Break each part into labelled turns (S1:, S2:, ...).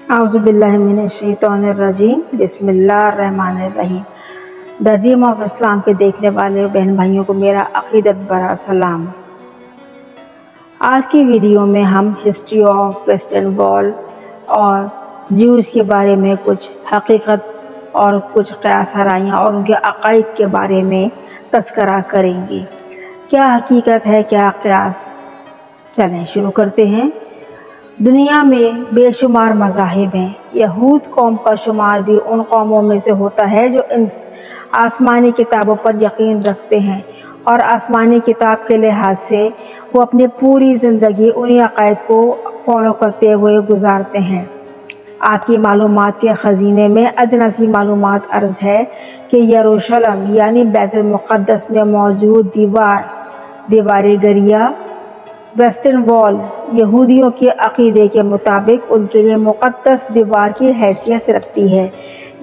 S1: اعوذ باللہ من الشیطان الرجیم بسم اللہ الرحمن الرحیم۔ دا ڈریم آف اسلام کے دیکھنے والے بہن بھائیوں کو میرا عقیدت بھرا سلام۔ آج کی ویڈیو میں ہم ہسٹری آف ویسٹرن وال اور جیوز کے بارے میں کچھ حقیقت اور کچھ قیاس آرائیاں اور ان کے عقائد کے بارے میں تذکرہ کریں گے۔ کیا حقیقت ہے، کیا قیاس؟ چلیں شروع کرتے ہیں۔ دنیا میں بے شمار مذاہب ہیں۔ یہود قوم کا شمار بھی ان قوموں میں سے ہوتا ہے جو ان آسمانی کتابوں پر یقین رکھتے ہیں اور آسمانی کتاب کے لحاظ سے وہ اپنی پوری زندگی انہی عقائد کو فالو کرتے ہوئے گزارتے ہیں۔ آپ کی معلومات کے خزینے میں ادنیٰ سی معلومات عرض ہے کہ یروشلم یعنی بیت المقدس میں موجود دیوار گریہ ویسٹرن وال یہودیوں کے عقیدے کے مطابق ان کے لیے مقدس دیوار کی حیثیت رکھتی ہے،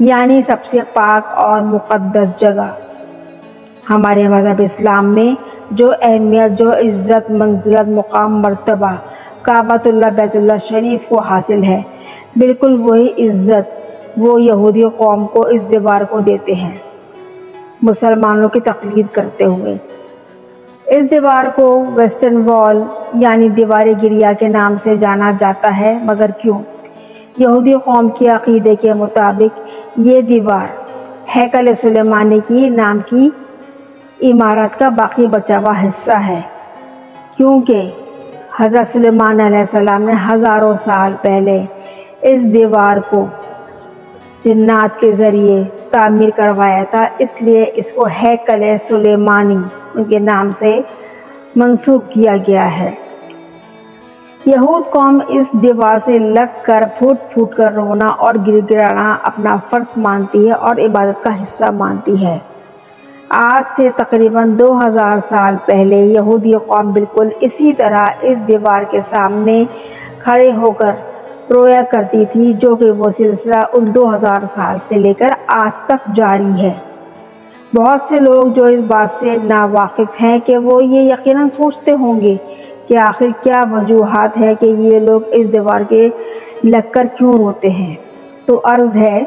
S1: یعنی سب سے پاک اور مقدس جگہ۔ ہمارے مذہب اسلام میں جو اہمیت، جو عزت، منزلت، مقام، مرتبہ کعبۃ اللہ بیت اللہ شریف کو حاصل ہے، بالکل وہی عزت وہ یہودی قوم کو اس دیوار کو دیتے ہیں، مسلمانوں کی تقلید کرتے ہوئے۔ اس دیوار کو ویسٹرن وال یعنی دیوار گریہ کے نام سے جانا جاتا ہے، مگر کیوں؟ یہودی قوم کے عقیدے کے مطابق یہ دیوار ہیکل سلیمانی کی نام کی عمارت کا باقی بچا ہوا حصہ ہے، کیونکہ حضرت سلیمان علیہ السلام نے ہزاروں سال پہلے اس دیوار کو جنات کے ذریعے تعمیر کروایا تھا، اس لیے اس کو ہیکل سلیمانی ان کے نام سے منسوب کیا گیا ہے۔ یہود قوم اس دیوار سے لگ کر پھوٹ پھوٹ کر رونا اور گر گرانا اپنا فرض مانتی ہے اور عبادت کا حصہ مانتی ہے۔ آج سے تقریباً 2000 سال پہلے یہودی قوم بالکل اسی طرح اس دیوار کے سامنے کھڑے ہو کر رویا کرتی تھی، جو کہ وہ سلسلہ ان 2000 سال سے لے کر آج تک جاری ہے۔ بہت سے لوگ جو اس بات سے ناواقف ہیں کہ وہ یہ یقیناً سوچتے ہوں گے کہ آخر کیا وجوہات ہے کہ یہ لوگ اس دیوار کے لگ کر کیوں روتے ہیں، تو عرض ہے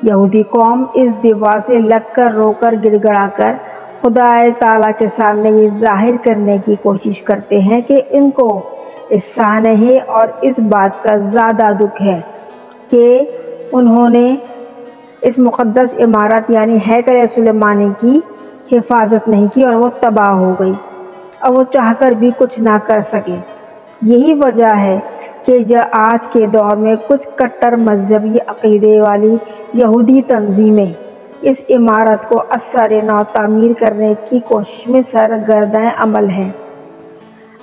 S1: یہودی قوم اس دیوار سے لگ کر رو کر گڑ گڑا کر خدا تعالیٰ کے سامنے یہ ظاہر کرنے کی کوشش کرتے ہیں کہ ان کو اس سانحے اور اس بات کا زیادہ دکھ ہے کہ انہوں نے اس مقدس عمارت یعنی ہیکل سلیمانی کی حفاظت نہیں کی اور وہ تباہ ہو گئی اور وہ چاہ کر بھی کچھ نہ کر سکے۔ یہی وجہ ہے کہ آج کے دور میں کچھ کٹر مذہبی عقیدے والی یہودی تنظیمیں اس عمارت کو ازسر نو تعمیر کرنے کی کوشش میں سرگرداں عمل ہیں۔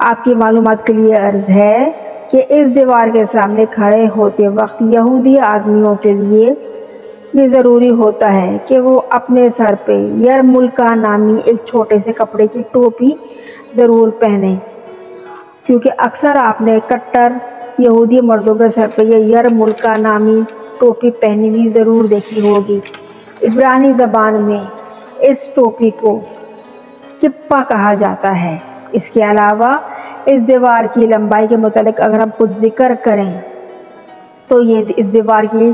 S1: آپ کی معلومات کے لیے عرض ہے کہ اس دیوار کے سامنے کھڑے ہوتے وقت یہودی آدمیوں کے لیے یہ ضروری ہوتا ہے کہ وہ اپنے سر پہ یرمولکہ نامی ایک چھوٹے سے کپڑے کی ٹوپی ضرور پہنیں، کیونکہ اکثر آپ نے کٹر یہودی مردوں کے سر پہ یہ یرمولکہ نامی ٹوپی پہنی ہوئی ضرور دیکھی ہوگی۔ عبرانی زبان میں اس ٹوپی کو کپا کہا جاتا ہے۔ اس کے علاوہ اس دیوار کی لمبائی کے متعلق اگر ہم کچھ ذکر کریں تو یہ اس دیوار کی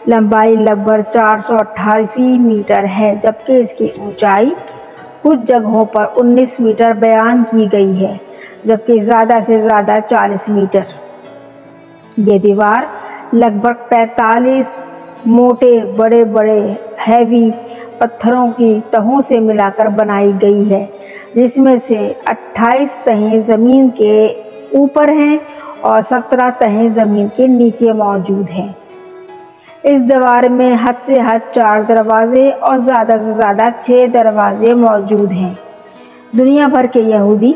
S1: لمبائی لگ بھگ 488 میٹر ہے، جبکہ اس کی اونچائی کچھ جگہوں پر 19 میٹر بیان کی گئی ہے، جبکہ زیادہ سے زیادہ 40 میٹر۔ یہ دیوار لگ بھگ 45 موٹے بڑے بڑے ہیوی پتھروں کی تہوں سے ملا کر بنائی گئی ہے، جس میں سے 28 تہیں زمین کے اوپر ہیں اور 17 تہیں زمین کے نیچے موجود ہیں۔ اس دیوار میں حد سے حد 4 دروازے اور زیادہ سے زیادہ 6 دروازے موجود ہیں۔ دنیا بھر کے یہودی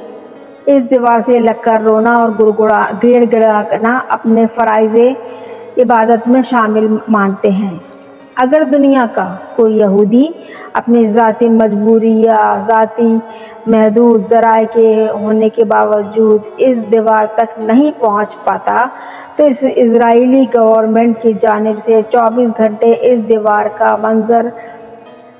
S1: اس دیوار سے لگ کر رونا اور گڑ گڑانا اپنے فرائض عبادت میں شامل مانتے ہیں۔ اگر دنیا کا کوئی یہودی اپنی ذاتی مجبوری یا ذاتی محدود ذرائع کے ہونے کے باوجود اس دیوار تک نہیں پہنچ پاتا تو اس اسرائیلی گورنمنٹ کی جانب سے 24 گھنٹے اس دیوار کا منظر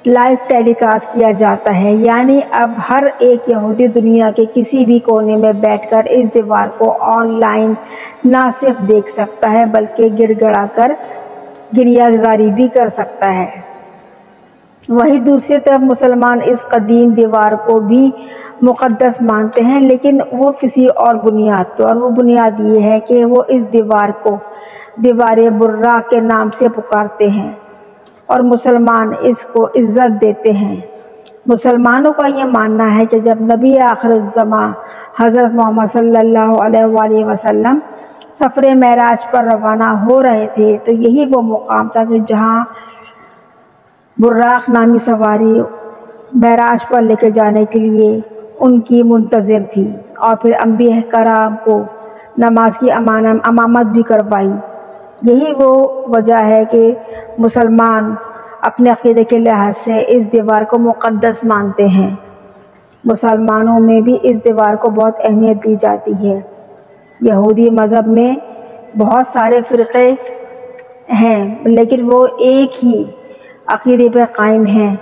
S1: لائیو ٹیلی کاسٹ کیا جاتا ہے، یعنی اب ہر ایک یہودی دنیا کے کسی بھی کونے میں بیٹھ کر اس دیوار کو آن لائن نہ صرف دیکھ سکتا ہے بلکہ گڑ گڑا کر گریہ زاری بھی کر سکتا ہے۔ وہیں دوسری طرف مسلمان اس قدیم دیوار کو بھی مقدس مانتے ہیں، لیکن وہ کسی اور بنیاد پر، اور وہ بنیاد یہ ہے کہ وہ اس دیوار کو دیوار براق کے نام سے پکارتے ہیں اور مسلمان اس کو عزت دیتے ہیں۔ مسلمانوں کا یہ ماننا ہے کہ جب نبی آخر الزماں حضرت محمد صلی اللہ علیہ وآلہ وسلم سفر معراج پر روانہ ہو رہے تھے تو یہی وہ مقام تھا کہ جہاں براق نامی سواری معراج پر لے کے جانے کے لیے ان کی منتظر تھی، اور پھر انبیاء کرام کو نماز کی امامت بھی کروائی۔ یہی وہ وجہ ہے کہ مسلمان اپنے عقیدے کے لحاظ سے اس دیوار کو مقدس مانتے ہیں۔ مسلمانوں میں بھی اس دیوار کو بہت اہمیت دی جاتی ہے۔ یہودی مذہب میں بہت سارے فرقے ہیں، لیکن وہ ایک ہی عقیدے پر قائم ہیں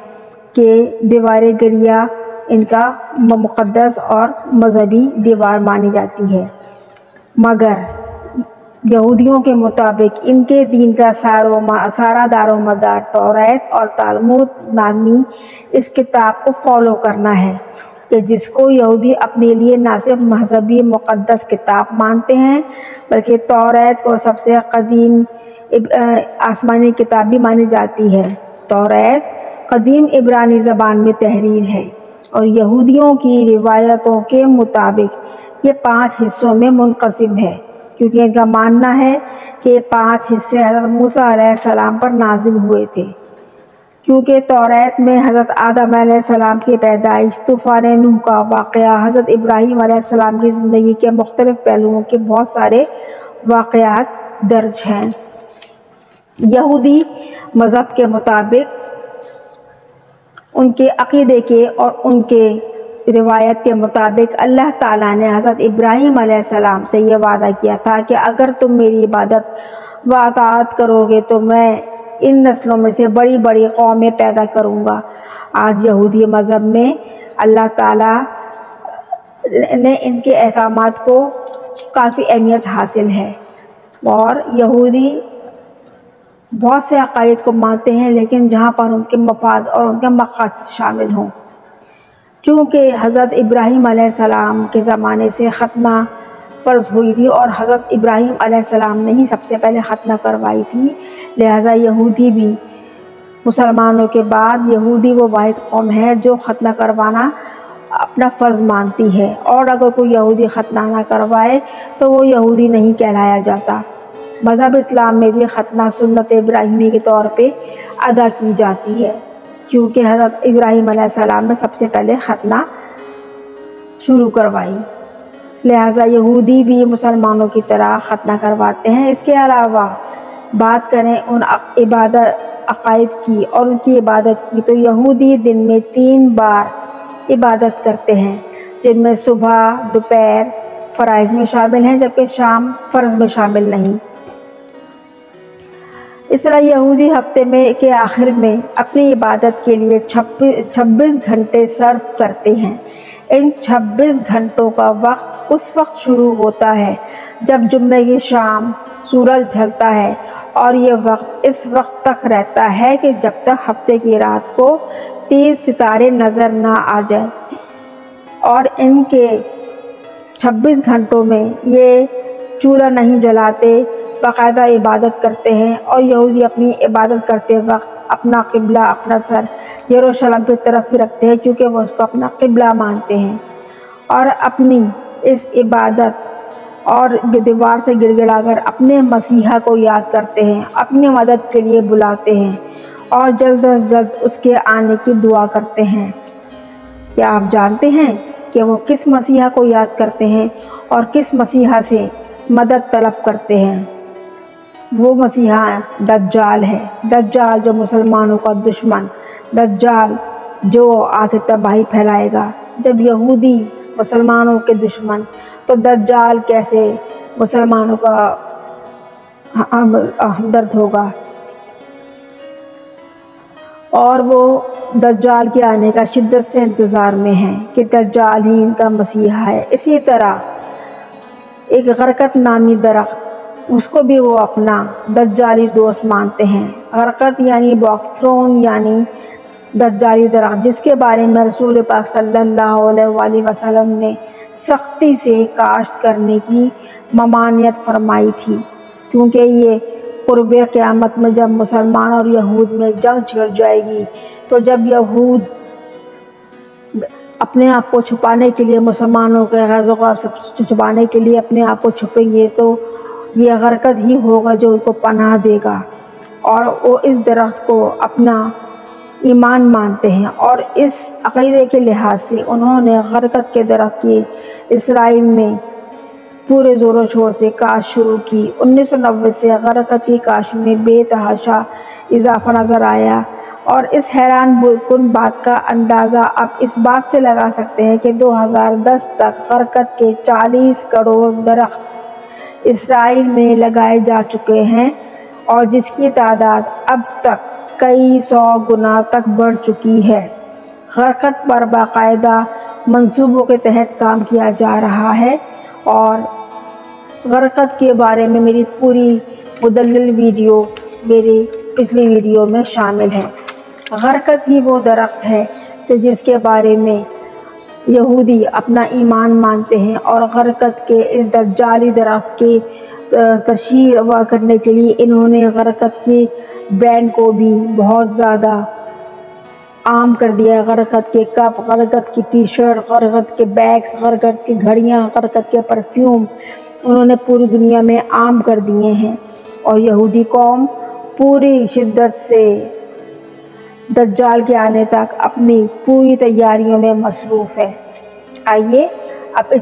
S1: کہ دیوار گریہ ان کا مقدس اور مذہبی دیوار مانی جاتی ہے۔ مگر یہودیوں کے مطابق ان کے دین کا سارا دار و مدار توریت اور تالمود نامی اس کتاب کو فالو کرنا ہے، کہ جس کو یہودی اپنے لیے نہ صرف مذہبی مقدس کتاب مانتے ہیں بلکہ توریت کو سب سے قدیم آسمانی کتاب بھی مانی جاتی ہے۔ توریت قدیم عبرانی زبان میں تحریر ہے اور یہودیوں کی روایتوں کے مطابق یہ 5 حصوں میں منقسم ہے، کیونکہ ان کا ماننا ہے کہ یہ 5 حصے حضرت موسیٰ علیہ السلام پر نازل ہوئے تھے، کیونکہ توریت میں حضرت آدم علیہ السلام کی پیدائش، طوفان نوح کا واقعہ، حضرت ابراہیم علیہ السلام کی زندگی کے مختلف پہلوؤں کے بہت سارے واقعات درج ہیں۔ یہودی مذہب کے مطابق ان کے عقیدے کے اور ان کے روایت کے مطابق اللہ تعالیٰ نے حضرت ابراہیم علیہ السلام سے یہ وعدہ کیا تھا کہ اگر تم میری عبادت و اطاعت کرو گے تو میں ان نسلوں میں سے بڑی بڑی قومیں پیدا کروں گا۔ آج یہودی مذہب میں اللہ تعالیٰ نے ان کے احکامات کو کافی اہمیت حاصل ہے، اور یہودی بہت سے عقائد کو مانتے ہیں لیکن جہاں پر ان کے مفاد اور ان کے مقاصد شامل ہوں۔ چونکہ حضرت ابراہیم علیہ السلام کے زمانے سے ختنہ فرض ہوئی تھی اور حضرت ابراہیم علیہ السلام نے ہی سب سے پہلے ختنہ کروائی تھی، لہٰذا یہودی بھی مسلمانوں کے بعد یہودی وہ واحد قوم ہے جو ختنہ کروانا اپنا فرض مانتی ہے، اور اگر کوئی یہودی ختنہ نہ کروائے تو وہ یہودی نہیں کہلایا جاتا۔ مذہب اسلام میں بھی ختنہ سنت ابراہیمی کے طور پہ ادا کی جاتی ہے، کیونکہ حضرت ابراہیم علیہ السلام نے سب سے پہلے ختنہ شروع کروائی، لہٰذا یہودی بھی مسلمانوں کی طرح ختنہ کرواتے ہیں۔ اس کے علاوہ بات کریں ان عقائد کی اور ان کی عبادت کی تو یہودی دن میں 3 بار عبادت کرتے ہیں، جن میں صبح، دوپہر فرائض میں شامل ہیں جبکہ شام فرض میں شامل نہیں۔ اس طرح یہودی ہفتے میں کے آخر میں اپنی عبادت کے لیے 26 گھنٹے صرف کرتے ہیں۔ ان 26 گھنٹوں کا وقت اس وقت شروع ہوتا ہے جب جمعے کی شام سورج ڈھلتا ہے، اور یہ وقت اس وقت تک رہتا ہے کہ جب تک ہفتے کی رات کو 3 ستارے نظر نہ آ جائیں، اور ان کے 26 گھنٹوں میں یہ چولہا نہیں جلاتے، باقاعدہ عبادت کرتے ہیں۔ اور یہودی اپنی عبادت کرتے وقت اپنا قبلہ، اپنا سر یروشلم کی طرف رکھتے ہیں کیونکہ وہ اس کو اپنا قبلہ مانتے ہیں، اور اپنی اس عبادت اور دیوار سے گڑ گڑا کر اپنے مسیحا کو یاد کرتے ہیں، اپنی مدد کے لیے بلاتے ہیں اور جلد از جلد اس کے آنے کی دعا کرتے ہیں۔ کیا آپ جانتے ہیں کہ وہ کس مسیحا کو یاد کرتے ہیں اور کس مسیحا سے مدد طلب کرتے ہیں؟ وہ مسیحا دجال ہے، دجال جو مسلمانوں کا دشمن، دجال جو آ کے تباہی پھیلائے گا۔ جب یہودی مسلمانوں کے دشمن تو دجال کیسے مسلمانوں کا ہمدرد ہوگا؟ اور وہ دجال کے آنے کا شدت سے انتظار میں ہیں کہ دجال ہی ان کا مسیحا ہے۔ اسی طرح ایک غرقت نامی درخت، اس کو بھی وہ اپنا دجالی دوست مانتے ہیں۔ غرقت یعنی باکس تھرون یعنی دجالی درخت، جس کے بارے میں رسول پاک صلی اللہ علیہ وآلہ وسلم نے سختی سے کاشت کرنے کی ممانعت فرمائی تھی، کیونکہ یہ قرب قیامت میں جب مسلمان اور یہود میں جنگ چھڑ جائے گی، تو جب یہود اپنے آپ کو چھپانے کے لیے مسلمانوں کے غزو کو چھپانے کے لیے اپنے آپ کو چھپیں گے، تو یہ غرقت ہی ہوگا جو ان کو پناہ دے گا۔ اور وہ اس درخت کو اپنا ایمان مانتے ہیں، اور اس عقیدے کے لحاظ سے انہوں نے غرقت کے درخت کی اسرائیل میں پورے زور و شور سے کاشت شروع کی۔ 1990 سے غرقت کی کاشت میں بے تحاشا اضافہ نظر آیا، اور اس حیران کن بات کا اندازہ اب اس بات سے لگا سکتے ہیں کہ 2010 تک غرقت کے 40 کروڑ درخت اسرائیل میں لگائے جا چکے ہیں، اور جس کی تعداد اب تک کئی 100 گنا تک بڑھ چکی ہے۔ غرقت پر باقاعدہ منصوبوں کے تحت کام کیا جا رہا ہے، اور غرقت کے بارے میں میری پوری مدلل ویڈیو میری پچھلی ویڈیو میں شامل ہے۔ غرقت ہی وہ درخت ہے کہ جس کے بارے میں یہودی اپنا ایمان مانتے ہیں، اور غرقت کے اس دجالی درخت کی تشہیر کرنے کے لیے انہوں نے غرقت کے برانڈ کو بھی بہت زیادہ عام کر دیا۔ غرقت کے کپ، غرقت کی ٹی شرٹ، غرقت کے بیگز، غرقت کی گھڑیاں، غرقت کے پرفیوم انہوں نے پوری دنیا میں عام کر دیے ہیں، اور یہودی قوم پوری شدت سے دجال کے آنے تک اپنی پوری تیاریوں میں مصروف ہے۔ آئیے اب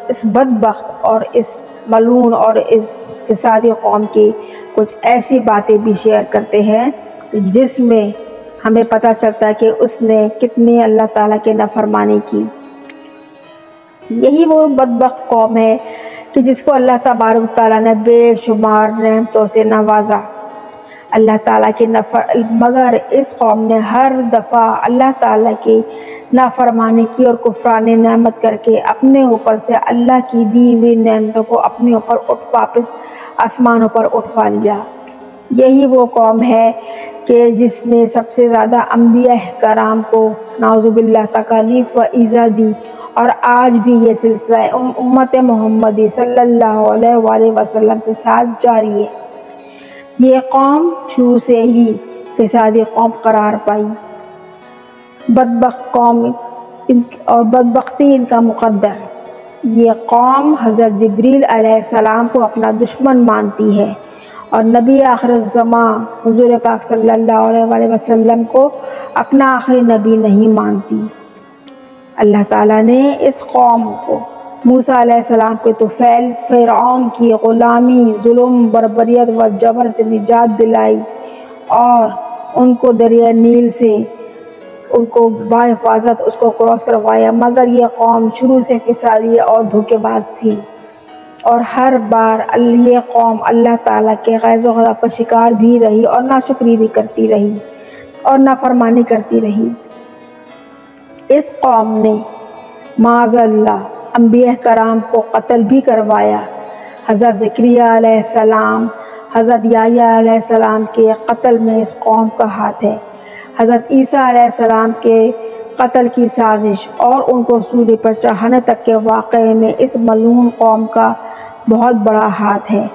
S1: اس بدبخت اور اس ملعون اور اس فسادی قوم کی کچھ ایسی باتیں بھی شیئر کرتے ہیں جس میں ہمیں پتہ چلتا ہے کہ اس نے کتنی اللہ تعالیٰ کی نافرمانی کی۔ یہی وہ بدبخت قوم ہے کہ جس کو اللہ تبارک تعالیٰ نے بے شمار نعمتوں سے نوازا۔ اللہ تعالیٰ کی مگر اس قوم نے ہر دفعہ اللہ تعالیٰ کی نافرمانی کی اور کفران نعمت کر کے اپنے اوپر سے اللہ کی دی ہوئی نعمتوں کو اپنے اوپر واپس آسمانوں پر اٹھوا لیا۔ یہی وہ قوم ہے کہ جس نے سب سے زیادہ انبیاء کرام کو نعوذ باللہ تکالیف و ایذا دی، اور آج بھی یہ سلسلہ امت محمدی صلی اللہ علیہ وآلہ وسلم کے ساتھ جاری ہے۔ یہ قوم شروع سے ہی فسادی قوم قرار پائی، بدبخت قوم اور بدبختی ان کا مقدر۔ یہ قوم حضرت جبریل علیہ السلام کو اپنا دشمن مانتی ہے، اور نبی آخر الزمان حضور پاک صلی اللہ علیہ وآلہ وسلم کو اپنا آخری نبی نہیں مانتی۔ اللہ تعالیٰ نے اس قوم کو موسیٰ علیہ السلام کے طفیل فرعون کی غلامی، ظلم، بربریت و جبر سے نجات دلائی، اور ان کو دریا نیل سے ان کو بحفاظت اس کو کراس کروایا۔ مگر یہ قوم شروع سے فسادی اور دھوکے باز تھی، اور ہر بار یہ قوم اللہ تعالیٰ کے غیظ و غضب کا شکار بھی رہی، اور ناشکری بھی کرتی رہی، اور نافرمانی کرتی رہی۔ اس قوم نے معاذ اللہ انبیاء کرام کو قتل بھی کروایا۔ حضرت زکریا علیہ السلام، حضرت یحییٰ علیہ السلام کے قتل میں اس قوم کا ہاتھ ہے۔ حضرت عیسیٰ علیہ السلام کے قتل کی سازش اور ان کو سولی پر چڑھانے تک کے واقعے میں اس ملعون قوم کا بہت بڑا ہاتھ ہے۔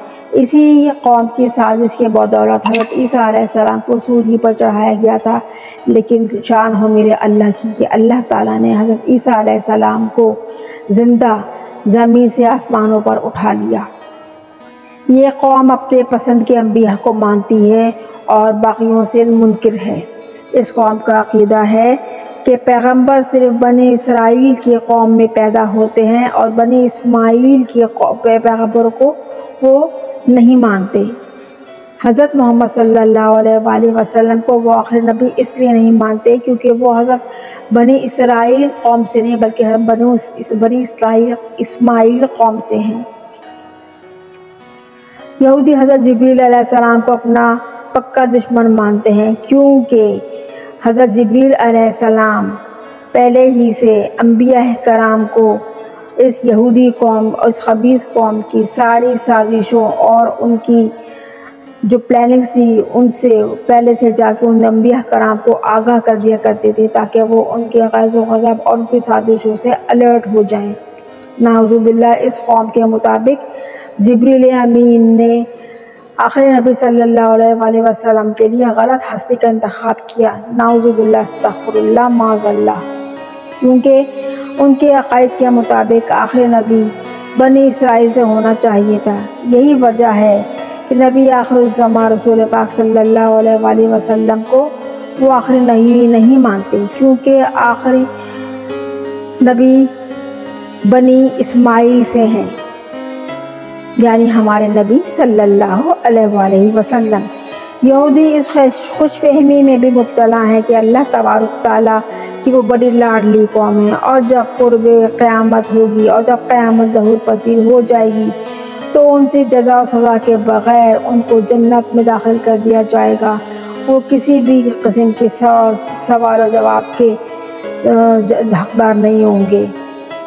S1: اسی قوم کی سازش کے بدولت حضرت عیسیٰ علیہ السلام کو سولی پر چڑھایا گیا تھا، لیکن شان ہو میرے اللہ کی کہ اللہ تعالیٰ نے حضرت عیسیٰ علیہ السلام کو زندہ زمین سے آسمانوں پر اٹھا لیا۔ یہ قوم اپنے پسند کے انبیاء کو مانتی ہے اور باقیوں سے منکر ہے۔ اس قوم کا عقیدہ ہے کہ پیغمبر صرف بنی اسرائیل کی قوم میں پیدا ہوتے ہیں، اور بنی اسماعیل کی پیغمبر کو وہ نہیں مانتے۔ حضرت محمد صلی اللہ علیہ وآلہ وسلم کو وہ آخری نبی اس لیے نہیں مانتے کیونکہ وہ حضرت بنی اسرائیل قوم سے نہیں بلکہ بنی اسماعیل قوم سے ہیں۔ یہودی حضرت جبریل علیہ السلام کو اپنا پکا دشمن مانتے ہیں کیونکہ حضرت جبریل علیہ السلام پہلے ہی سے انبیاء کرام کو اس یہودی قوم اور اس خبیث قوم کی ساری سازشوں اور ان کی جو پلاننگز تھی ان سے پہلے سے جا کے ان انبیاء کرام کو آگاہ کر دیا کرتے تھے تاکہ وہ ان کے غیظ و غضب اور ان کی سازشوں سے الرٹ ہو جائیں۔ نعوذ باللہ اس قوم کے مطابق جبریل امین نے آخری نبی صلی اللہ علیہ وآلہ وسلم کے لیے غلط ہستی کا انتخاب کیا۔ نعوذ باللہ، استغفر اللہ، معاذ اللہ، کیونکہ ان کے عقائد کے مطابق آخری نبی بنی اسرائیل سے ہونا چاہیے تھا۔ یہی وجہ ہے کہ نبی آخر الزمان رسول پاک صلی اللہ علیہ وآلہ وسلم کو وہ آخری نہیں مانتے، کیونکہ آخری نبی بنی اسماعیل سے ہیں، یعنی ہمارے نبی صلی اللہ علیہ وآلہ وسلم۔ یہودی اس خوش فہمی میں بھی مبتلا ہیں کہ اللہ تبارک تعالیٰ کی وہ بڑی لاڈلی قوم ہے، اور جب قرب قیامت ہوگی اور جب قیامت ظہور پذیر ہو جائے گی تو ان سے جزا و سزا کے بغیر ان کو جنت میں داخل کر دیا جائے گا۔ وہ کسی بھی قسم کے سوال و جواب کے حقدار نہیں ہوں گے۔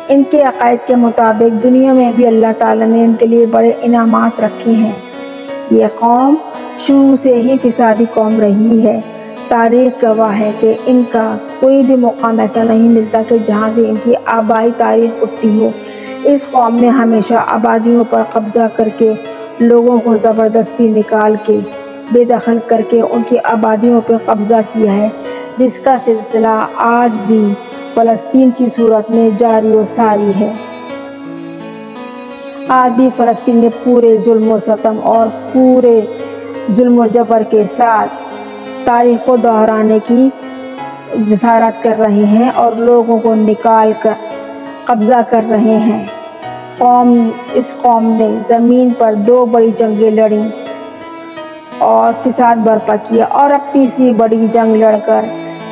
S1: ان کے عقائد کے مطابق دنیا میں بھی اللہ تعالیٰ نے ان کے لیے بڑے انعامات رکھے ہیں۔ یہ قوم شروع سے ہی فسادی قوم رہی ہے۔ تاریخ گواہ ہے کہ ان کا کوئی بھی مقام ایسا نہیں ملتا کہ جہاں سے ان کی آبائی تاریخ اٹھتی ہو۔ اس قوم نے ہمیشہ آبادیوں پر قبضہ کر کے لوگوں کو زبردستی نکال کے بے دخل کر کے ان کی آبادیوں پر قبضہ کیا ہے، جس کا سلسلہ آج بھی فلسطین کی صورت میں جاری و ساری ہے۔ آج بھی فلسطین میں پورے ظلم و ستم اور پورے ظلم و جبر کے ساتھ تاریخ کو دہرانے کی جسارت کر رہے ہیں اور لوگوں کو نکال کر قبضہ کر رہے ہیں۔ اس قوم نے زمین پر 2 بڑی جنگیں لڑیں اور فساد برپا کیا، اور اب تیسری بڑی جنگ لڑ کر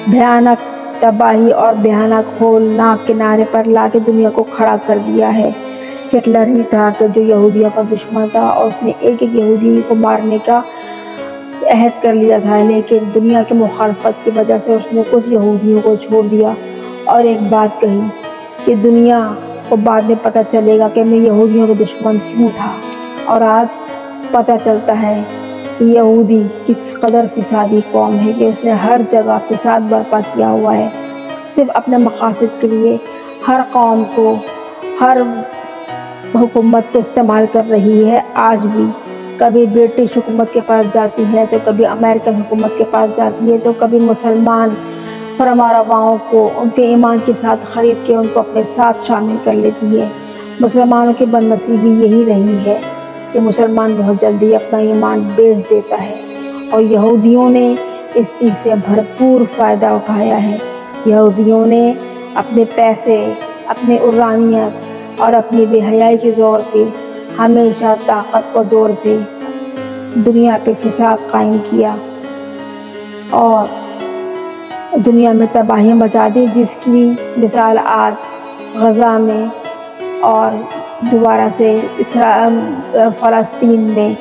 S1: بھیانک تباہی اور بھیانک ہولناک کنارے پر لا کے دنیا کو کھڑا کر دیا ہے۔ ہٹلر ہی تھا کہ جو یہودیوں کا دشمن تھا اور اس نے ایک یہودی کو مارنے کا عہد کر لیا تھا، لیکن دنیا کی مخالفت کی وجہ سے اس نے کچھ یہودیوں کو چھوڑ دیا اور ایک بات کہی کہ دنیا کو بعد میں پتہ چلے گا کہ میں یہودیوں کے دشمن کیوں تھا، اور آج پتہ چلتا ہے کہ یہودی کس قدر فسادی قوم ہے کہ اس نے ہر جگہ فساد برپا کیا ہوا ہے، صرف اپنے مقاصد کے لیے ہر قوم کو، ہر حکومت کو استعمال کر رہی ہے۔ آج بھی کبھی برٹش حکومت کے پاس جاتی ہے تو کبھی امریکن حکومت کے پاس جاتی ہے، تو کبھی مسلمان فرما رواؤں کو ان کے ایمان کے ساتھ خرید کے ان کو اپنے ساتھ شامل کر لیتی ہے۔ مسلمانوں کی بد نصیبی یہی رہی ہے کہ مسلمان بہت جلدی اپنا ایمان بیچ دیتا ہے، اور یہودیوں نے اس چیز سے بھرپور فائدہ اٹھایا ہے۔ یہودیوں نے اپنے پیسے، اپنے عرانیت اور اپنی بے حیائی کے زور پہ ہمیشہ طاقت کو زور سے دنیا پہ فساد قائم کیا اور دنیا میں تباہی مچا دی، جس کی مثال آج غزہ میں اور دوبارہ سے فلسطین میں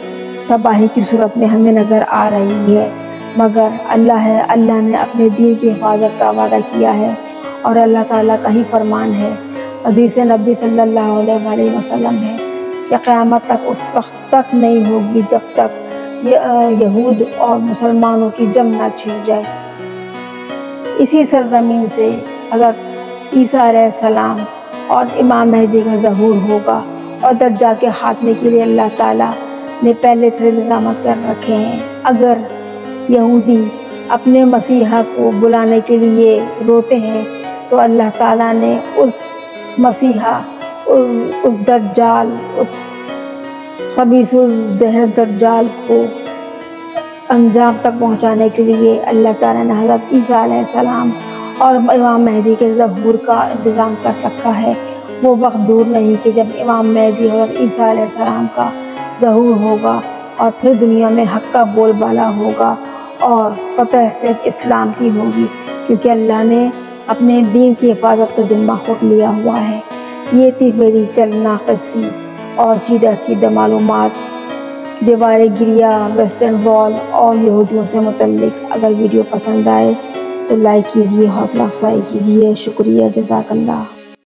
S1: تباہی کی صورت میں ہمیں نظر آ رہی ہے۔ مگر اللہ نے اپنے دین کی حفاظت کا وعدہ کیا ہے، اور اللہ تعالیٰ کا ہی فرمان ہے، حدیث نبی صلی اللہ علیہ وآلہ وسلم ہے کہ قیامت تک اس وقت تک نہیں ہوگی جب تک یہود اور مسلمانوں کی جنگ نہ چھڑ جائے۔ اسی سرزمین سے حضرت عیسیٰ علیہ السلام اور امام مہدی کا ظہور ہوگا، اور دجال کے خاتمے کے لیے اللہ تعالیٰ نے پہلے سے انتظامات کر رکھے ہیں۔ اگر یہودی اپنے مسیحا کو بلانے کے لیے روتے ہیں تو اللہ تعالیٰ نے اس مسیحا، اس دجال، اس خبیث الدہر دجال کو انجام تک پہنچانے کے لیے اللہ تعالیٰ نے حضرت عیسیٰ علیہ السلام اور امام مہدی کے ظہور کا انتظام کر رکھا ہے۔ وہ وقت دور نہیں کہ جب امام مہدی اور عیسیٰ علیہ السلام کا ظہور ہوگا، اور پھر دنیا میں حق کا بول بالا ہوگا اور فتح صرف اسلام کی ہوگی، کیونکہ اللہ نے اپنے دین کی حفاظت کا ذمہ خود لیا ہوا ہے۔ یہ تھی میری چلنا قصی اور سیدھا معلومات دیوار گریا، ویسٹرن وال اور یہودیوں سے متعلق۔ اگر ویڈیو پسند آئے تو لائک کیجیے، حوصلہ افزائی کیجیے۔ شکریہ، جزاک اللہ۔